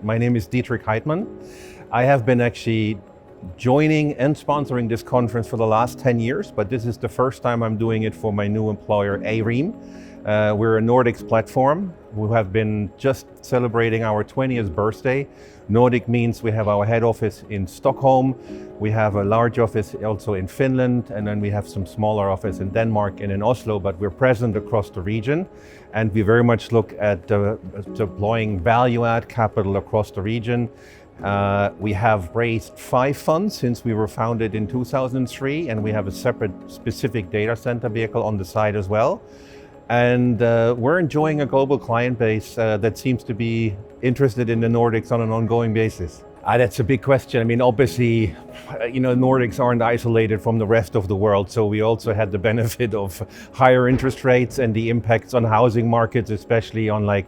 My name is Dietrich Heidtmann. I have been actually joining and sponsoring this conference for the last 10 years, but this is the first time I'm doing it for my new employer, AREIM. We're a Nordics platform. We have been just celebrating our 20th birthday. Nordic means we have our head office in Stockholm. We have a large office also in Finland, and then we have some smaller office in Denmark and in Oslo, but we're present across the region. And we very much look at deploying value-add capital across the region. We have raised 5 funds since we were founded in 2003, and we have a separate specific data center vehicle on the side as well. And we're enjoying a global client base that seems to be interested in the Nordics on an ongoing basis. That's a big question. I mean, obviously, Nordics aren't isolated from the rest of the world. So we also had the benefit of higher interest rates and the impacts on housing markets, especially on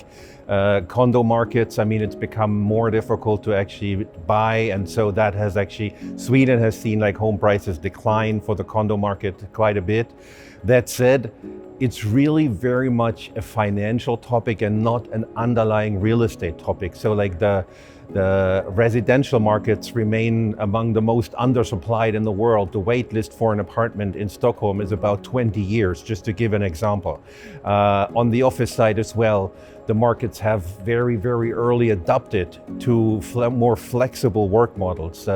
condo markets. I mean, it's become more difficult to actually buy. And so that has actually, Sweden has seen home prices decline for the condo market quite a bit. That said, it's really very much a financial topic and not an underlying real estate topic. So the residential markets remain among the most undersupplied in the world. The wait list for an apartment in Stockholm is about 20 years, just to give an example. On the office side as well, the markets have very, very early adapted to more flexible work models.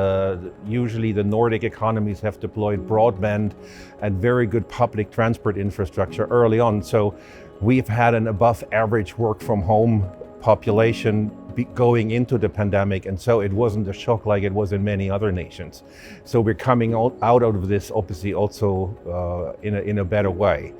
Usually the Nordic economies have deployed broadband and very good public transport infrastructure early on. So we've had an above average work from home population going into the pandemic, and so it wasn't a shock like it was in many other nations. So we're coming out of this obviously also in a better way.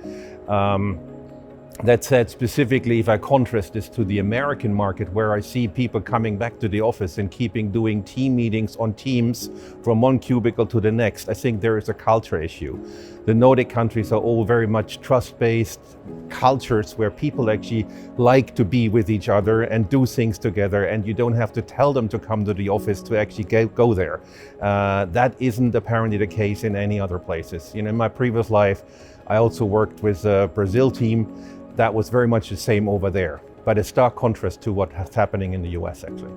That said, specifically, if I contrast this to the American market, where I see people coming back to the office and doing team meetings on Teams from one cubicle to the next, I think there is a culture issue. The Nordic countries are all very much trust-based cultures where people actually like to be with each other and do things together, and you don't have to tell them to come to the office to actually go there. That isn't apparently the case in any other places. In my previous life, I also worked with a Brazil team. That was very much the same over there, but a stark contrast to what's happening in the US actually.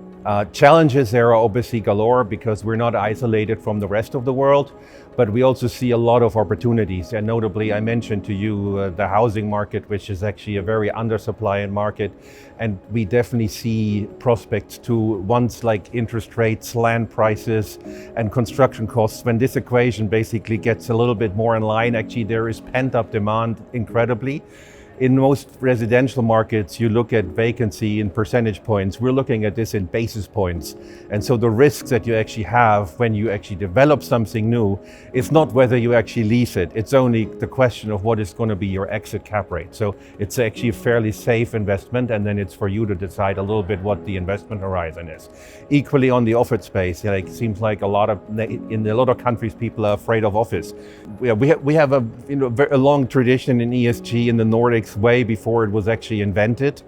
Challenges there are obviously galore because we're not isolated from the rest of the world, but we also see a lot of opportunities. And notably, I mentioned to you the housing market, which is actually a very undersupplied market. And we definitely see prospects to once interest rates, land prices, and construction costs. When this equation basically gets a little bit more in line, actually there is pent-up demand incredibly. In most residential markets, you look at vacancy in percentage points. We're looking at this in basis points. And so the risks that you actually have when you actually develop something new, it's not whether you actually lease it. It's only the question of what is going to be your exit cap rate. So it's actually a fairly safe investment, and then it's for you to decide a little bit what the investment horizon is. Equally on the office space, it seems like in a lot of countries, people are afraid of office. We have a long tradition in ESG in the Nordics, way before it was actually invented,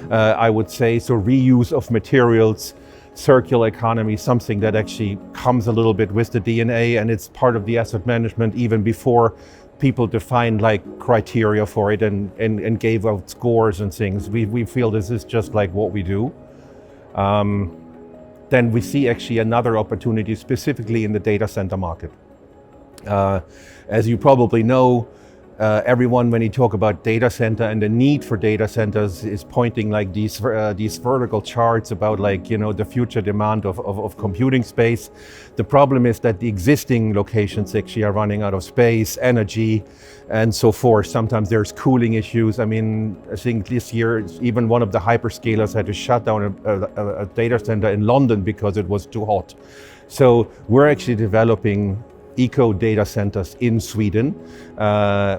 I would say. So reuse of materials, circular economy, something that actually comes a little bit with the DNA, and it's part of the asset management even before people defined criteria for it and gave out scores and things. We feel this is just what we do. Then we see actually another opportunity specifically in the data center market. As you probably know, everyone, when you talk about data center and the need for data centers, is pointing these vertical charts about the future demand of computing space. The problem is that the existing locations actually are running out of space, energy, and so forth. Sometimes there's cooling issues. I mean, I think this year even one of the hyperscalers had to shut down a data center in London because it was too hot. So we're actually developing eco data centers in Sweden.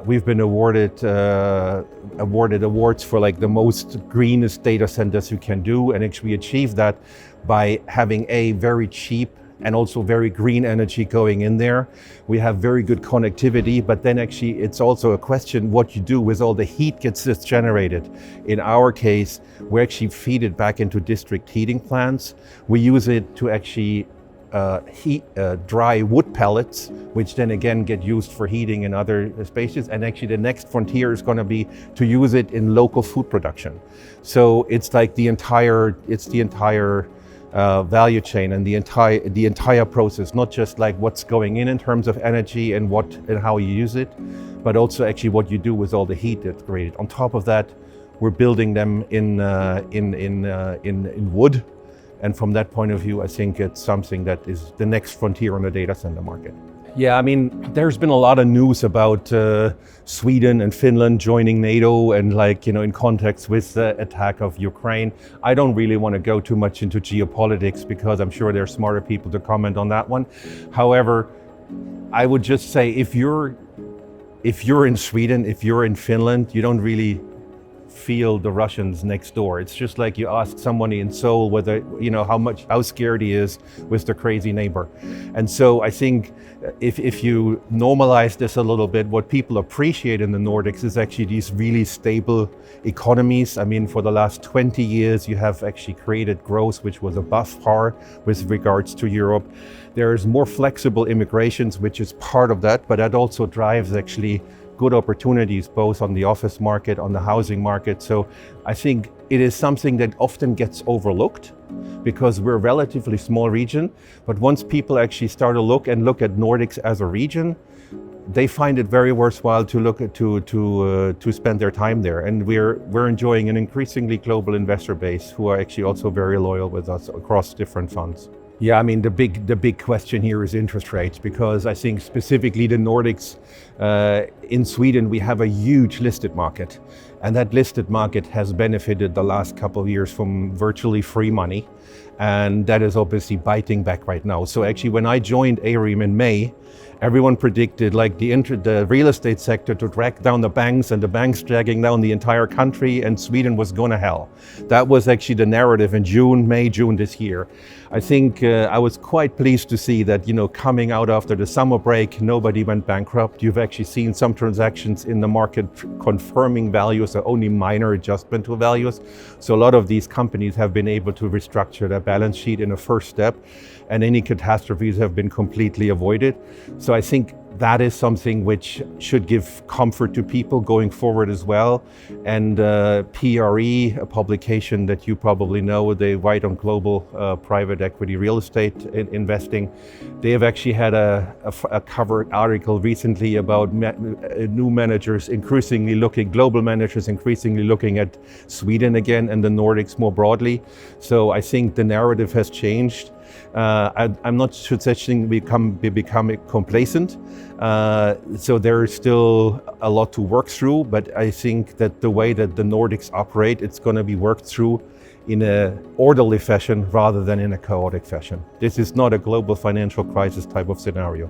We've been awarded awards for the most greenest data centers you can do, and actually achieve that by having a very cheap and also very green energy going in there. We have very good connectivity, but then actually it's also a question what you do with all the heat that's generated. In our case, we actually feed it back into district heating plants. We use it to actually dry wood pellets, which then again get used for heating in other spaces. And actually the next frontier is going to be to use it in local food production. So it's the entire value chain and the entire process, not just like what's going in terms of energy and what and how you use it, but also actually what you do with all the heat that's created. On top of that, we're building them in wood, and from that point of view, I think it's something that is the next frontier on the data center market. Yeah, I mean, there's been a lot of news about Sweden and Finland joining NATO and in context with the attack of Ukraine. I don't really want to go too much into geopolitics because I'm sure there's smarter people to comment on that one. However, I would just say if you're in Sweden, if you're in Finland, you don't really feel the Russians next door. It's just like you ask somebody in Seoul whether, how scared he is with the crazy neighbor. And so I think if you normalize this a little bit, what people appreciate in the Nordics is actually these really stable economies. I mean, for the last 20 years, you have actually created growth which was above par with regards to Europe. There is more flexible immigrations, which is part of that, but that also drives actually good opportunities both on the office market, on the housing market. So I think it is something that often gets overlooked because we're a relatively small region. But once people actually start to look at Nordics as a region, they find it very worthwhile to look at to spend their time there. And we're enjoying an increasingly global investor base who are actually also very loyal with us across different funds. Yeah, I mean, the big question here is interest rates, because I think specifically the Nordics, in Sweden, we have a huge listed market. And that listed market has benefited the last couple of years from virtually free money. And that is obviously biting back right now. So actually, when I joined AREIM in May, everyone predicted the real estate sector to drag down the banks, and the banks dragging down the entire country, and Sweden was going to hell. That was actually the narrative in June this year. I think I was quite pleased to see that, coming out after the summer break, nobody went bankrupt. You've actually seen some transactions in the market confirming values or only minor adjustment to values. So a lot of these companies have been able to restructure their balance sheet in a first step, and any catastrophes have been completely avoided. So I think that is something which should give comfort to people going forward as well. And PRE, a publication that you probably know, they write on global private equity real estate investing. They have actually had a covered article recently about new managers global managers increasingly looking at Sweden again and the Nordics more broadly. So I think the narrative has changed. I'm not suggesting we become complacent. So there is still a lot to work through, but I think that the way that the Nordics operate, it's going to be worked through in an orderly fashion rather than in a chaotic fashion. This is not a global financial crisis type of scenario.